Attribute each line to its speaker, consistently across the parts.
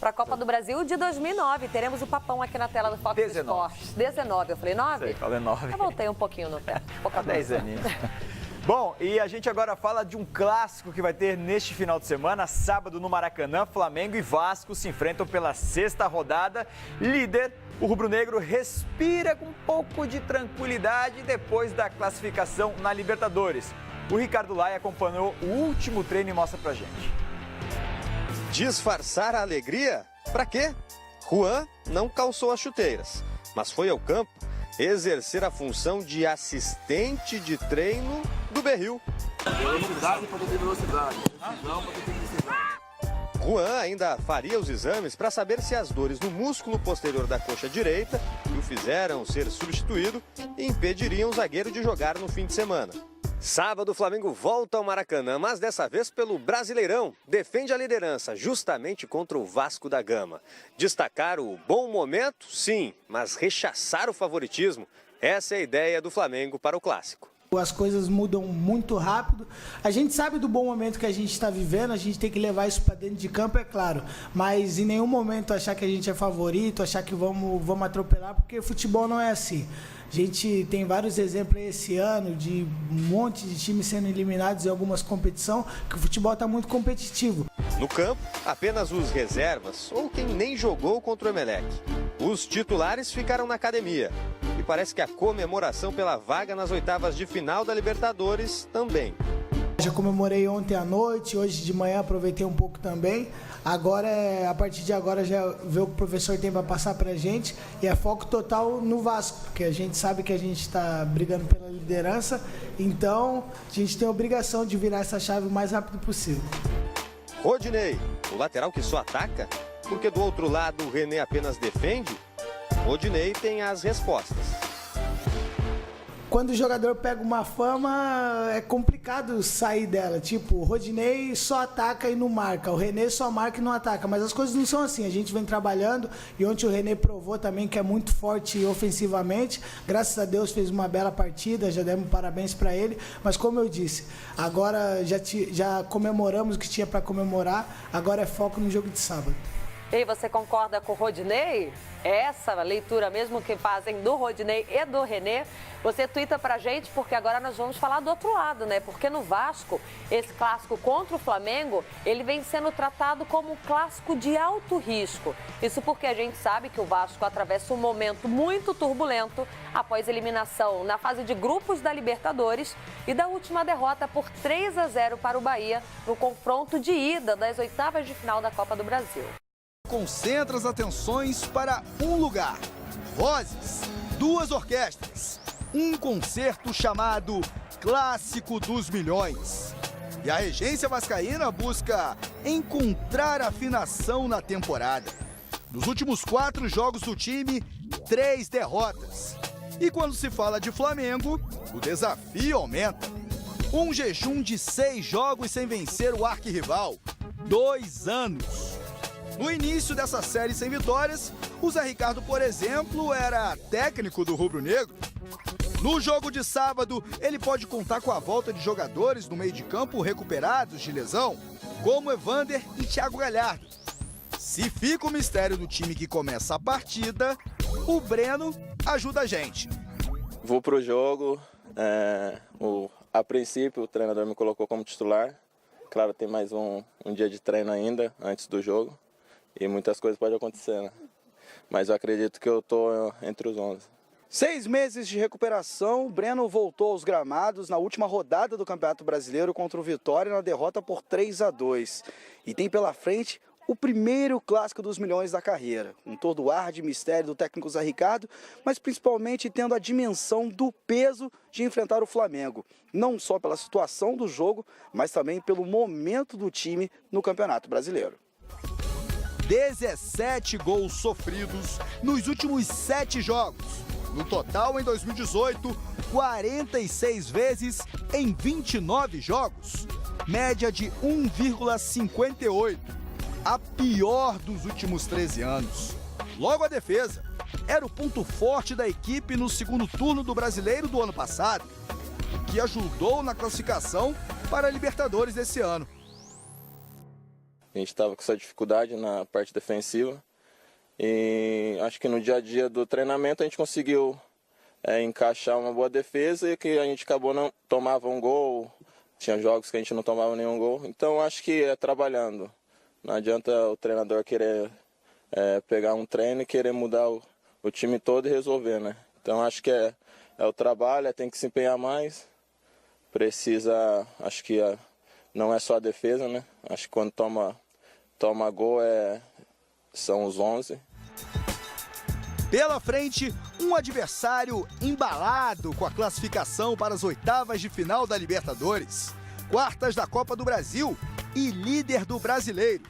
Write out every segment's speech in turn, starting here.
Speaker 1: para a Copa do Brasil de 2009. Teremos o papão aqui na tela do Fox Sports. 19, eu falei 9?
Speaker 2: Sei, falei 9.
Speaker 1: Eu voltei um pouquinho no pé.
Speaker 2: 10 aninhos. Bom, e a gente agora fala de um clássico que vai ter neste final de semana, sábado no Maracanã. Flamengo e Vasco se enfrentam pela 6ª rodada. Líder, o rubro-negro respira com um pouco de tranquilidade depois da classificação na Libertadores. O Ricardo Lai acompanhou o último treino e mostra pra gente.
Speaker 3: Disfarçar a alegria? Pra quê? Juan não calçou as chuteiras, mas foi ao campo exercer a função de assistente de treino do Berril.
Speaker 4: Velocidade para ter velocidade. Não para ter velocidade.
Speaker 3: Juan ainda faria os exames para saber se as dores no músculo posterior da coxa direita, que o fizeram ser substituído, impediriam o zagueiro de jogar no fim de semana. Sábado, o Flamengo volta ao Maracanã, mas dessa vez pelo Brasileirão. Defende a liderança justamente contra o Vasco da Gama. Destacar o bom momento, sim, mas rechaçar o favoritismo. Essa é a ideia do Flamengo para o Clássico.
Speaker 5: As coisas mudam muito rápido. A gente sabe do bom momento que a gente está vivendo, a gente tem que levar isso para dentro de campo, é claro. Mas em nenhum momento achar que a gente é favorito, achar que vamos atropelar, porque futebol não é assim. A gente tem vários exemplos esse ano de um monte de times sendo eliminados em algumas competições, que o futebol está muito competitivo.
Speaker 3: No campo, apenas os reservas ou quem nem jogou contra o Emelec. Os titulares ficaram na academia. E parece que a comemoração pela vaga nas oitavas de final da Libertadores também.
Speaker 5: Já comemorei ontem à noite, hoje de manhã aproveitei um pouco também. Agora, a partir de agora, já ver o que o professor tem para passar para a gente. E é foco total no Vasco, porque a gente sabe que a gente está brigando pela liderança. Então, a gente tem a obrigação de virar essa chave o mais rápido possível.
Speaker 3: Rodinei, o lateral que só ataca? Porque do outro lado o René apenas defende? Rodinei tem as respostas.
Speaker 5: Quando o jogador pega uma fama, é complicado sair dela. Tipo, o Rodinei só ataca e não marca. O René só marca e não ataca. Mas as coisas não são assim. A gente vem trabalhando e ontem o René provou também que é muito forte ofensivamente. Graças a Deus fez uma bela partida, já demos parabéns para ele. Mas como eu disse, agora já comemoramos o que tinha para comemorar. Agora é foco no jogo de sábado.
Speaker 1: E você concorda com o Rodinei? Essa leitura mesmo que fazem do Rodinei e do René, você tuita pra gente, porque agora nós vamos falar do outro lado, né? Porque no Vasco, esse clássico contra o Flamengo, ele vem sendo tratado como um clássico de alto risco. Isso porque a gente sabe que o Vasco atravessa um momento muito turbulento após eliminação na fase de grupos da Libertadores e da última derrota por 3-0 para o Bahia no confronto de ida das oitavas de final da Copa do Brasil.
Speaker 6: Concentra as atenções para um lugar. Vozes, 2 orquestras, um concerto chamado Clássico dos Milhões. E a regência vascaína busca encontrar afinação na temporada. Nos últimos 4 jogos do time, 3 derrotas. E quando se fala de Flamengo, o desafio aumenta. Um jejum de 6 jogos sem vencer o arquirrival. 2 anos. No início dessa série sem vitórias, o Zé Ricardo, por exemplo, era técnico do rubro-negro. No jogo de sábado, ele pode contar com a volta de jogadores no meio de campo recuperados de lesão, como Evander e Thiago Galhardo. Se fica o mistério do time que começa a partida, o Breno ajuda a gente.
Speaker 7: Vou pro jogo, a princípio o treinador me colocou como titular. Claro, tem mais um dia de treino ainda, antes do jogo. E muitas coisas podem acontecer, né? Mas eu acredito que eu tô entre os 11.
Speaker 8: 6 meses de recuperação, o Breno voltou aos gramados na última rodada do Campeonato Brasileiro contra o Vitória na derrota por 3-2. E tem pela frente o primeiro clássico dos milhões da carreira, com todo o ar de mistério do técnico Zé Ricardo, mas principalmente tendo a dimensão do peso de enfrentar o Flamengo. Não só pela situação do jogo, mas também pelo momento do time no Campeonato Brasileiro.
Speaker 6: 17 gols sofridos nos últimos 7 jogos. No total, em 2018, 46 vezes em 29 jogos. Média de 1,58. A pior dos últimos 13 anos. Logo a defesa. Era o ponto forte da equipe no segundo turno do Brasileiro do ano passado, que ajudou na classificação para a Libertadores desse ano.
Speaker 7: a gente estava com essa dificuldade na parte defensiva. E acho que no dia a dia do treinamento a gente conseguiu encaixar uma boa defesa e que a gente acabou não tomava um gol. Tinha jogos que a gente não tomava nenhum gol. Então acho que é trabalhando. Não adianta o treinador querer pegar um treino e querer mudar o time todo e resolver, né? Então acho que é o trabalho, tem que se empenhar mais. Precisa, acho que não é só a defesa, né? Acho que quando toma gol são os 11.
Speaker 6: Pela frente, um adversário embalado com a classificação para as oitavas de final da Libertadores, quartas da Copa do Brasil e líder do Brasileiro.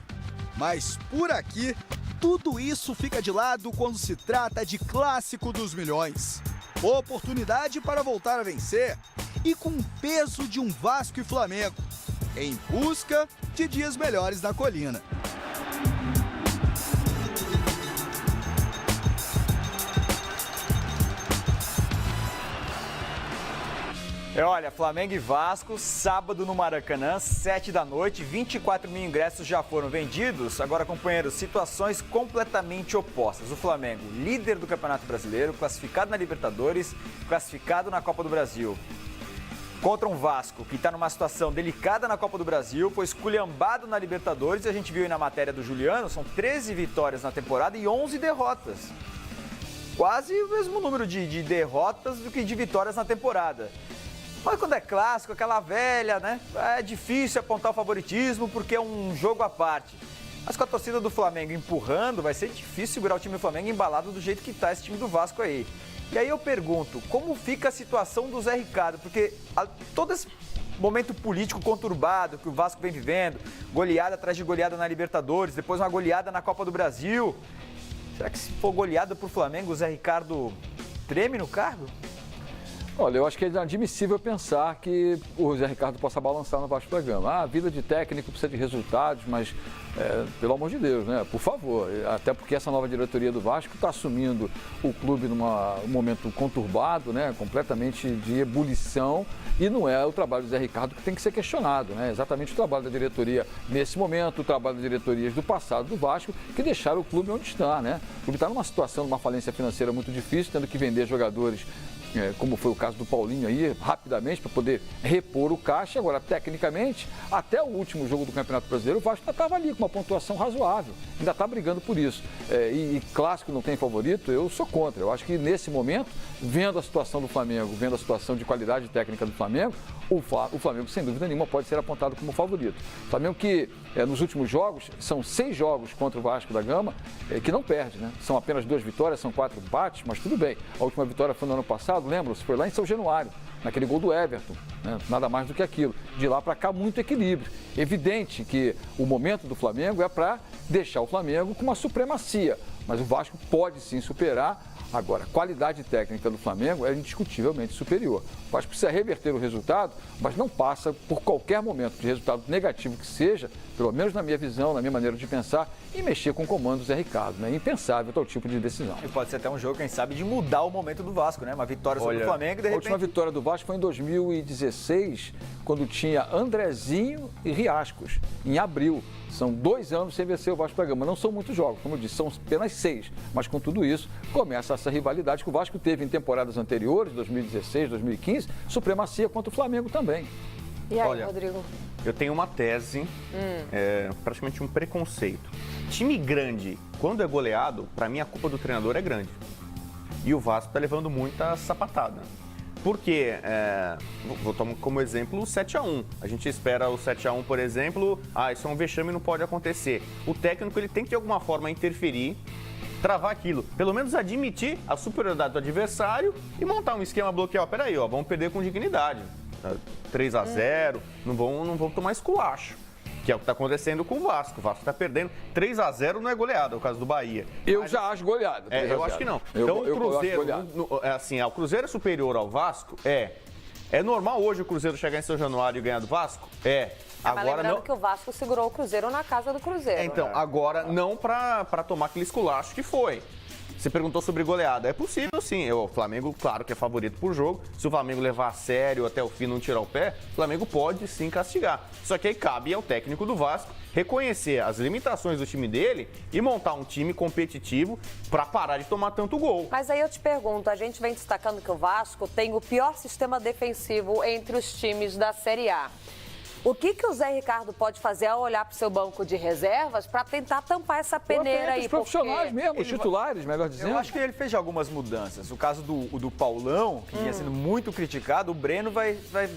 Speaker 6: Mas por aqui, tudo isso fica de lado quando se trata de Clássico dos Milhões. Oportunidade para voltar a vencer e com o peso de um Vasco e Flamengo, em busca de dias melhores na colina.
Speaker 2: Olha, Flamengo e Vasco, sábado no Maracanã, 7 da noite, 24 mil ingressos já foram vendidos. Agora, companheiros, situações completamente opostas. O Flamengo, líder do Campeonato Brasileiro, classificado na Libertadores, classificado na Copa do Brasil. Contra um Vasco, que está numa situação delicada na Copa do Brasil, foi esculhambado na Libertadores, e a gente viu aí na matéria do Juliano, são 13 vitórias na temporada e 11 derrotas. Quase o mesmo número de derrotas do que de vitórias na temporada. Mas quando é clássico, aquela velha, né? É difícil apontar o favoritismo porque é um jogo à parte. Mas com a torcida do Flamengo empurrando, vai ser difícil segurar o time do Flamengo embalado do jeito que está esse time do Vasco aí. E aí eu pergunto, como fica a situação do Zé Ricardo? Porque todo esse momento político conturbado que o Vasco vem vivendo, goleada atrás de goleada na Libertadores, depois uma goleada na Copa do Brasil. Será que se for goleada por Flamengo, o Zé Ricardo treme no cargo?
Speaker 9: Olha, eu acho que é inadmissível pensar que o Zé Ricardo possa balançar no Vasco da Gama. A vida de técnico precisa de resultados, mas, pelo amor de Deus, né? Por favor. Até porque essa nova diretoria do Vasco está assumindo o clube num momento conturbado, né? Completamente de ebulição. E não é o trabalho do Zé Ricardo que tem que ser questionado, né? Exatamente o trabalho da diretoria nesse momento, o trabalho das diretorias do passado do Vasco, que deixaram o clube onde está, né? O clube está numa situação, numa falência financeira muito difícil, tendo que vender jogadores, como foi o caso do Paulinho aí, rapidamente, para poder repor o caixa. Agora, tecnicamente, até o último jogo do Campeonato Brasileiro, o Vasco estava ali com uma pontuação razoável, ainda está brigando por isso. E clássico não tem favorito, eu sou contra. Eu acho que nesse momento, vendo a situação do Flamengo, vendo a situação de qualidade técnica do Flamengo, o Flamengo, sem dúvida nenhuma, pode ser apontado como favorito. O Flamengo que, nos últimos jogos, são 6 jogos contra o Vasco da Gama, que não perde, né? São apenas 2 vitórias, são 4 empates, mas tudo bem. A última vitória foi no ano passado, lembram-se? Foi lá em São Januário, naquele gol do Everton, né? Nada mais do que aquilo. De lá para cá, muito equilíbrio. Evidente que o momento do Flamengo é para deixar o Flamengo com uma supremacia, mas o Vasco pode sim superar. Agora, a qualidade técnica do Flamengo é indiscutivelmente superior. O Vasco precisa reverter o resultado, mas não passa por qualquer momento de resultado negativo que seja, pelo menos na minha visão, na minha maneira de pensar, e mexer com o comando do Zé Ricardo. É impensável tal tipo de decisão.
Speaker 2: E pode ser até um jogo, quem sabe, de mudar o momento do Vasco, né? Uma vitória sobre o Flamengo e de repente...
Speaker 9: A última vitória do Vasco foi em 2016, quando tinha Andrezinho e Riascos, em abril. São 2 anos sem vencer o Vasco da Gama. Não são muitos jogos, como eu disse, são apenas 6. Mas com tudo isso, começa essa rivalidade que o Vasco teve em temporadas anteriores, 2016, 2015, supremacia contra o Flamengo também.
Speaker 1: E aí, Rodrigo?
Speaker 10: Eu tenho uma tese, praticamente um preconceito. Time grande, quando é goleado, para mim a culpa do treinador é grande. E o Vasco está levando muita sapatada. Porque, vou tomar como exemplo o 7-1. A gente espera o 7-1, por exemplo, isso é um vexame, não pode acontecer. O técnico ele tem que de alguma forma interferir, travar aquilo. Pelo menos admitir a superioridade do adversário e montar um esquema bloqueado. Peraí, vamos perder com dignidade. 3-0, não vão tomar esculacho. Que é o que está acontecendo com o Vasco. O Vasco está perdendo. 3-0 não é goleada, é o caso do Bahia.
Speaker 9: Eu já acho goleada.
Speaker 10: Eu acho que não. Então o Cruzeiro, o Cruzeiro é superior ao Vasco? É normal hoje o Cruzeiro chegar em São Januário e ganhar do Vasco?
Speaker 1: Mas lembrando que o Vasco segurou o Cruzeiro na casa do Cruzeiro.
Speaker 10: Então, agora não para tomar aquele esculacho que foi. Você perguntou sobre goleada. É possível, sim. O Flamengo, claro que é favorito por jogo. Se o Flamengo levar a sério até o fim, não tirar o pé, o Flamengo pode sim castigar. Só que aí cabe ao técnico do Vasco reconhecer as limitações do time dele e montar um time competitivo para parar de tomar tanto gol.
Speaker 1: Mas aí eu te pergunto, a gente vem destacando que o Vasco tem o pior sistema defensivo entre os times da Série A. O que o Zé Ricardo pode fazer ao olhar para o seu banco de reservas para tentar tampar essa peneira aí?
Speaker 9: Os profissionais mesmo, os titulares, melhor dizendo.
Speaker 2: Eu acho que ele fez algumas mudanças. O caso do Paulão, que vinha sendo muito criticado, o Breno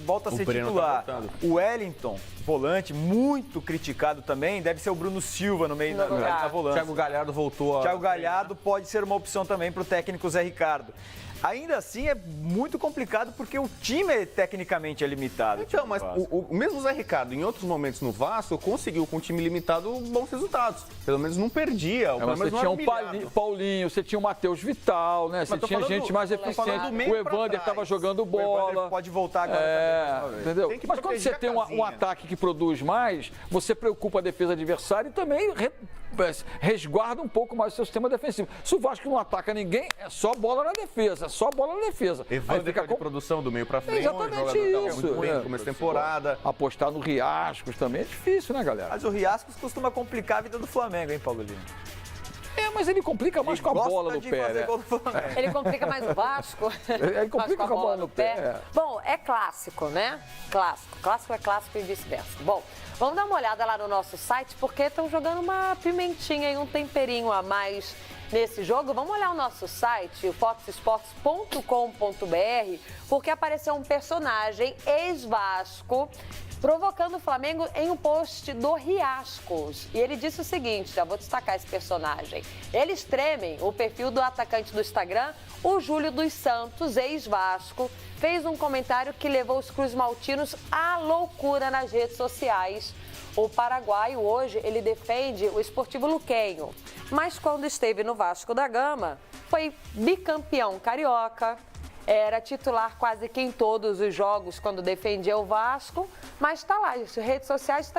Speaker 2: volta a ser titular.
Speaker 10: Tá
Speaker 2: o Wellington, volante, muito criticado também, deve ser o Bruno Silva no meio da volância.
Speaker 10: Thiago Galhardo voltou a...
Speaker 2: Thiago Galhardo pode ser uma opção também para o técnico Zé Ricardo. Ainda assim, é muito complicado porque o time tecnicamente é limitado.
Speaker 10: Então, mas o mesmo Zé Ricardo, em outros momentos no Vasco, conseguiu com um time limitado bons resultados. Pelo menos não perdia.
Speaker 9: Você tinha um Paulinho, você tinha o Matheus Vital, né? Você tinha gente mais eficiente. O Evander estava jogando bola.
Speaker 2: O Evander pode voltar agora.
Speaker 9: Entendeu? Mas quando você tem um ataque que produz mais, você preocupa a defesa adversária e também resguarda um pouco mais o seu sistema defensivo. Se o Vasco não ataca ninguém, é só bola na defesa. Só bola na defesa.
Speaker 10: Evander fica de produção do meio pra frente.
Speaker 9: Exatamente isso.
Speaker 10: Muito bem no começo da temporada.
Speaker 9: Apostar no Riascos também é difícil, né, galera?
Speaker 2: Mas o Riascos costuma complicar a vida do Flamengo, hein, Paulo Lino?
Speaker 9: Mas ele complica mais com a bola no pé, né?
Speaker 1: Ele complica mais o Vasco.
Speaker 9: Ele complica com a bola no pé.
Speaker 1: Bom, é clássico, né? Clássico. Clássico é clássico e vice-versa. Bom, vamos dar uma olhada lá no nosso site, porque estão jogando uma pimentinha e um temperinho a mais nesse jogo. Vamos olhar o nosso site, o foxsports.com.br, porque apareceu um personagem ex-Vasco provocando o Flamengo em um post do Riascos. E ele disse o seguinte, já vou destacar esse personagem. Eles tremem. O perfil do atacante do Instagram, o Júlio dos Santos, ex-Vasco, fez um comentário que levou os Cruz Maltinos à loucura nas redes sociais. O paraguaio hoje, ele defende o Sportivo Luquenho, mas quando esteve no Vasco da Gama, foi bicampeão carioca, era titular quase que em todos os jogos quando defendia o Vasco, mas está lá, as redes sociais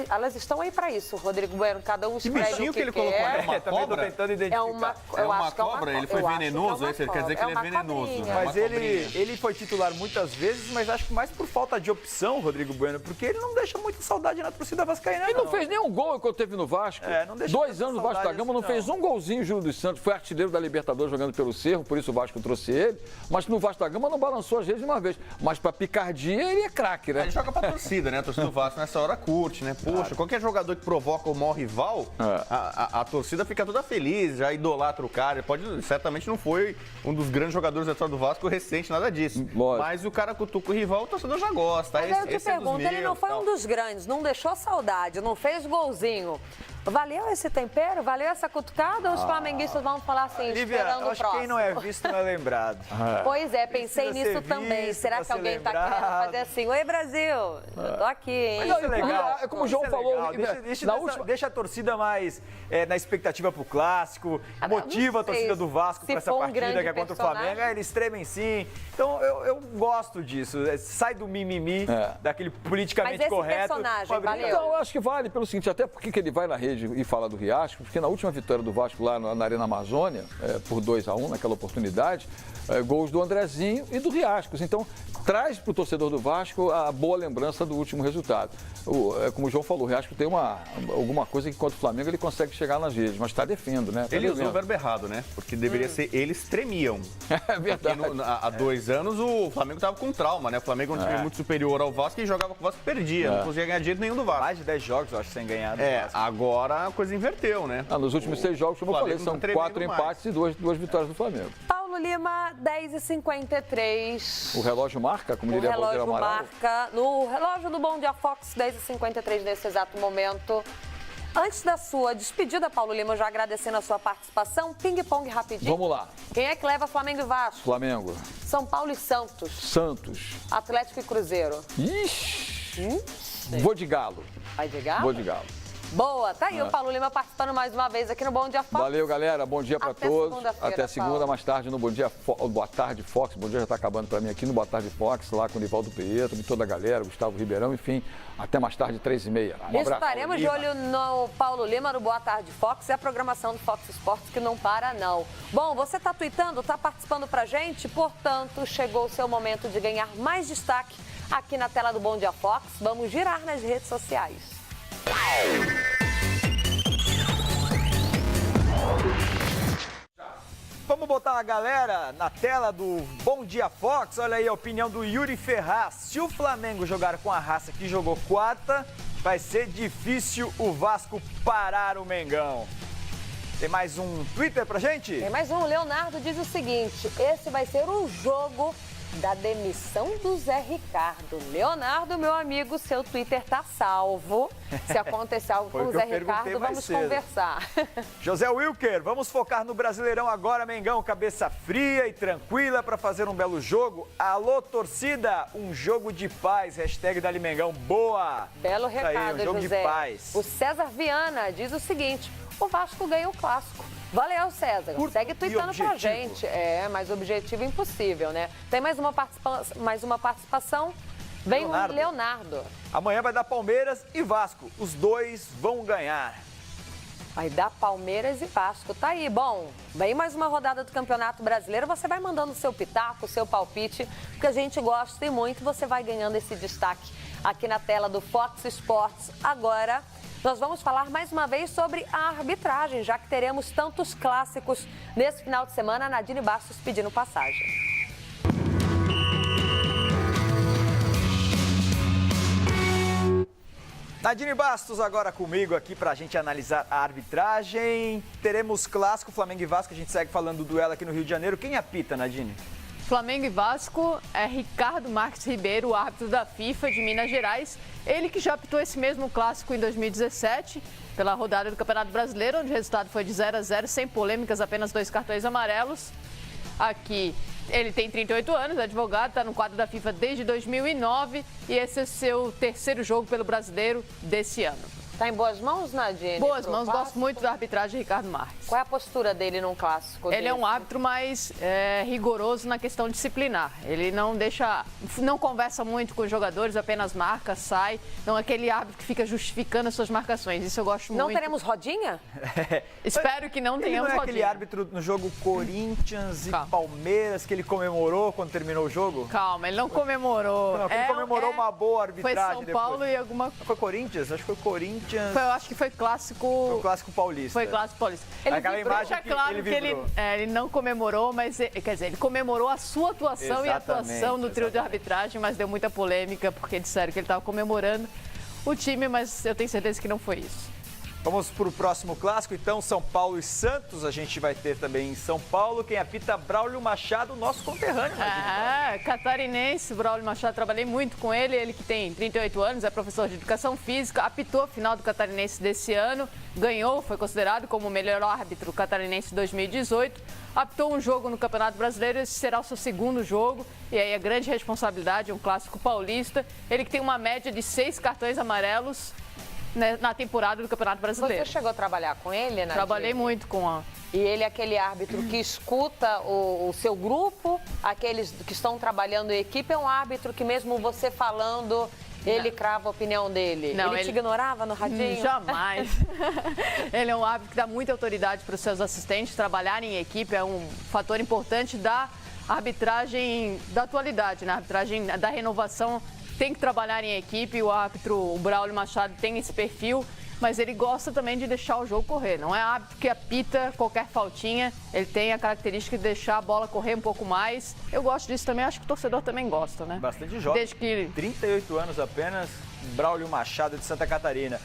Speaker 1: elas estão aí para isso, Rodrigo Bueno, cada um escreve o que
Speaker 10: ele colocou,
Speaker 1: quer.
Speaker 10: é uma cobra?
Speaker 2: Tentando identificar.
Speaker 10: É uma cobra? Ele foi venenoso? Você quer dizer que ele é venenoso?
Speaker 2: Mas ele foi titular muitas vezes, mas acho que mais por falta de opção, Rodrigo Bueno, porque ele não deixa muita saudade na torcida vascaína.
Speaker 9: Ele não fez nenhum gol quando teve no Vasco.
Speaker 2: Não deixa
Speaker 9: 2 anos no Vasco da Gama, não fez um golzinho, Júlio dos Santos. Foi artilheiro da Libertadores jogando pelo Cerro, por isso o Vasco trouxe ele. Mas no Vasco da Gama não balançou as redes de uma vez. Mas pra picardia ele é craque, né?
Speaker 10: Ele joga pra torcida, né? A torcida do Vasco nessa hora curte, né? Poxa, qualquer jogador que provoca o maior rival, a torcida fica toda feliz, já idolatra o cara. Certamente não foi um dos grandes jogadores da história do Vasco recente, nada disso.
Speaker 9: Lógico.
Speaker 10: Mas o cara cutuca o rival, o torcedor já gosta.
Speaker 1: Mas eu te pergunto, ele não foi um dos grandes, não deixou saudade, não fez golzinho. Valeu esse tempero? Valeu essa cutucada? Ou os flamenguistas vão falar assim,
Speaker 2: Lívia,
Speaker 1: esperando o
Speaker 2: acho
Speaker 1: próximo?
Speaker 2: que quem não é visto não é lembrado.
Speaker 1: Pois é, pensei
Speaker 2: Precisa
Speaker 1: nisso
Speaker 2: ser
Speaker 1: também.
Speaker 2: visto,
Speaker 1: Será
Speaker 2: pra
Speaker 1: que
Speaker 2: ser
Speaker 1: alguém tá
Speaker 2: lembrado.
Speaker 1: querendo fazer assim? Oi, Brasil, eu tô aqui, hein?
Speaker 2: Mas isso é legal.
Speaker 9: É como o João falou.
Speaker 2: Deixa a torcida mais na expectativa pro clássico, motiva a torcida do Vasco pra essa partida que é contra o Flamengo. Eles tremem sim. Então eu gosto disso. Sai do mimimi, daquele politicamente
Speaker 1: Mas esse
Speaker 2: correto.
Speaker 1: personagem, valeu?
Speaker 9: Então, eu acho que vale pelo seguinte, até porque que ele vai na rede e fala do Riascos, porque na última vitória do Vasco lá na Arena Amazônia, por 2-1, naquela oportunidade, gols do Andrezinho e do Riascos. Então, traz para o torcedor do Vasco a boa lembrança do último resultado. Como o João falou, o Riascos tem alguma coisa que contra o Flamengo ele consegue chegar nas redes, mas está defendendo, né?
Speaker 10: Ele usou o verbo errado, né? Porque deveria ser eles tremiam.
Speaker 9: É verdade.
Speaker 10: Há 2 anos o Flamengo estava com trauma, né? O Flamengo é um time muito superior ao Vasco e jogava com o Vasco perdia. Não conseguia ganhar dinheiro nenhum do Vasco.
Speaker 2: Mais de 10 jogos, eu acho, sem ganhar do Vasco.
Speaker 10: Agora a coisa inverteu, né?
Speaker 9: Nos últimos 6 jogos, como eu falei, são 4 empates e 2 vitórias do Flamengo.
Speaker 1: Paulo Lima, 10h53.
Speaker 9: O relógio marca, como diria
Speaker 1: o
Speaker 9: Valdir
Speaker 1: relógio
Speaker 9: Amaral.
Speaker 1: marca. No relógio do Bom Dia Fox, 10h53 nesse exato momento. Antes da sua despedida, Paulo Lima, já agradecendo a sua participação, ping-pong rapidinho.
Speaker 9: Vamos lá.
Speaker 1: Quem é que leva Flamengo e Vasco?
Speaker 9: Flamengo.
Speaker 1: São Paulo e Santos.
Speaker 9: Santos.
Speaker 1: Atlético e Cruzeiro.
Speaker 9: Ixi. Vou de Galo.
Speaker 1: Vai de Galo?
Speaker 9: Vou de Galo.
Speaker 1: Boa, tá aí o Paulo Lima participando mais uma vez aqui no Bom Dia Fox.
Speaker 9: Valeu, galera. Bom dia para
Speaker 1: Até
Speaker 9: todos.
Speaker 1: segunda-feira,
Speaker 9: Até segunda,
Speaker 1: Paulo.
Speaker 9: mais tarde no Boa Tarde Fox. Bom dia já está acabando para mim aqui no Boa Tarde Fox, lá com o Nivaldo Pietro, e toda a galera, Gustavo Ribeirão, enfim. Até mais tarde, 3h30. Um abraço.
Speaker 1: Estaremos de olho no Paulo Lima, no Boa Tarde Fox e a programação do Fox Sports que não para, não. Bom, você está tweetando, está participando pra gente, portanto, chegou o seu momento de ganhar mais destaque aqui na tela do Bom Dia Fox. Vamos girar nas redes sociais.
Speaker 2: Vamos botar a galera na tela do Bom Dia Fox. Olha aí a opinião do Yuri Ferraz. Se o Flamengo jogar com a raça que jogou quarta, vai ser difícil o Vasco parar o Mengão. Tem mais um Twitter pra gente?
Speaker 1: Tem mais um. O Leonardo diz o seguinte: esse vai ser o jogo da demissão do Zé Ricardo. Leonardo, meu amigo, seu Twitter tá salvo. Se acontecer algo com o Zé Ricardo, vamos conversar.
Speaker 2: José Wilker, vamos focar no Brasileirão agora, Mengão. Cabeça fria e tranquila para fazer um belo jogo. Alô, torcida, um jogo de paz. Hashtag Dali Mengão, boa.
Speaker 1: Belo recado,
Speaker 2: aí, um jogo
Speaker 1: José.
Speaker 2: de paz.
Speaker 1: O César Viana diz o seguinte: o Vasco ganhou o clássico. Valeu, César. Segue tweetando pra gente. Mais objetivo impossível, né? Tem mais uma participação. Vem o Leonardo.
Speaker 2: Amanhã vai dar Palmeiras e Vasco. Os dois vão ganhar.
Speaker 1: Vai dar Palmeiras e Vasco. Tá aí. Bom, vem mais uma rodada do Campeonato Brasileiro. Você vai mandando o seu pitaco, o seu palpite, porque a gente gosta e muito. Você vai ganhando esse destaque aqui na tela do Fox Sports. Agora, nós vamos falar mais uma vez sobre a arbitragem, já que teremos tantos clássicos nesse final de semana. Nadine Bastos pedindo passagem.
Speaker 2: Nadine Bastos agora comigo aqui pra gente analisar a arbitragem. Teremos clássico, Flamengo e Vasco. A gente segue falando do duelo aqui no Rio de Janeiro. Quem apita, Nadine?
Speaker 11: Flamengo e Vasco é Ricardo Marques Ribeiro, o árbitro da FIFA de Minas Gerais. Ele que já apitou esse mesmo clássico em 2017, pela rodada do Campeonato Brasileiro, onde o resultado foi de 0-0, sem polêmicas, apenas 2 cartões amarelos. Aqui, ele tem 38 anos, é advogado, está no quadro da FIFA desde 2009 e esse é o seu terceiro jogo pelo Brasileiro desse ano.
Speaker 1: Tá em boas mãos, Nadine?
Speaker 11: Boas mãos, gosto muito da arbitragem de Ricardo Marques.
Speaker 1: Qual é a postura dele num clássico?
Speaker 11: Ele é um árbitro mais rigoroso na questão disciplinar. Ele não conversa muito com os jogadores, apenas marca, sai. Não é aquele árbitro que fica justificando as suas marcações. Isso eu gosto muito.
Speaker 1: Não teremos rodinha?
Speaker 11: Espero que não tenhamos rodinha.
Speaker 2: Ele não é aquele árbitro no jogo Corinthians e Palmeiras que ele comemorou quando terminou o jogo?
Speaker 11: Calma, ele não comemorou.
Speaker 2: Não, ele comemorou uma boa arbitragem.
Speaker 11: Foi São Paulo
Speaker 2: depois.
Speaker 11: E alguma...
Speaker 2: Foi Corinthians? Acho que foi Corinthians.
Speaker 11: Eu acho que foi clássico...
Speaker 2: Foi o clássico paulista.
Speaker 11: Foi clássico paulista.
Speaker 2: Aquela imagem
Speaker 11: deixa claro que ele não comemorou, mas quer dizer, ele comemorou a sua atuação. Exatamente, e a atuação do trio de arbitragem, mas deu muita polêmica porque disseram que ele estava comemorando o time, mas eu tenho certeza que não foi isso.
Speaker 2: Vamos para o próximo clássico, então, São Paulo e Santos. A gente vai ter também em São Paulo. Quem apita, Braulio Machado, nosso conterrâneo.
Speaker 11: Catarinense, Braulio Machado, trabalhei muito com ele. Ele que tem 38 anos, é professor de educação física, apitou a final do Catarinense desse ano, ganhou, foi considerado como o melhor árbitro catarinense de 2018. Apitou um jogo no Campeonato Brasileiro, esse será o seu segundo jogo. E aí a grande responsabilidade, um clássico paulista. Ele que tem uma média de 6 cartões amarelos na temporada do Campeonato Brasileiro.
Speaker 1: Você chegou a trabalhar com ele, Nadine?
Speaker 11: Trabalhei muito com a...
Speaker 1: E ele é aquele árbitro que escuta o seu grupo, aqueles que estão trabalhando em equipe, é um árbitro que mesmo você falando, ele crava a opinião dele.
Speaker 11: Não,
Speaker 1: ele te ignorava no radinho?
Speaker 11: Jamais. Ele é um árbitro que dá muita autoridade para os seus assistentes. Trabalhar em equipe é um fator importante da arbitragem da atualidade, na arbitragem da renovação. Tem que trabalhar em equipe, o árbitro, o Braulio Machado, tem esse perfil, mas ele gosta também de deixar o jogo correr. Não é árbitro que apita qualquer faltinha, ele tem a característica de deixar a bola correr um pouco mais. Eu gosto disso também, acho que o torcedor também gosta, né?
Speaker 2: Bastante jovem, desde que... 38 anos apenas, Braulio Machado de Santa Catarina.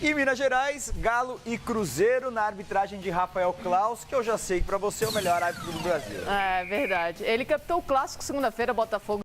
Speaker 2: E Minas Gerais, Galo e Cruzeiro na arbitragem de Rafael Claus, que eu já sei que para você é o melhor árbitro do Brasil.
Speaker 11: É verdade. Ele captou o clássico segunda-feira, Botafogo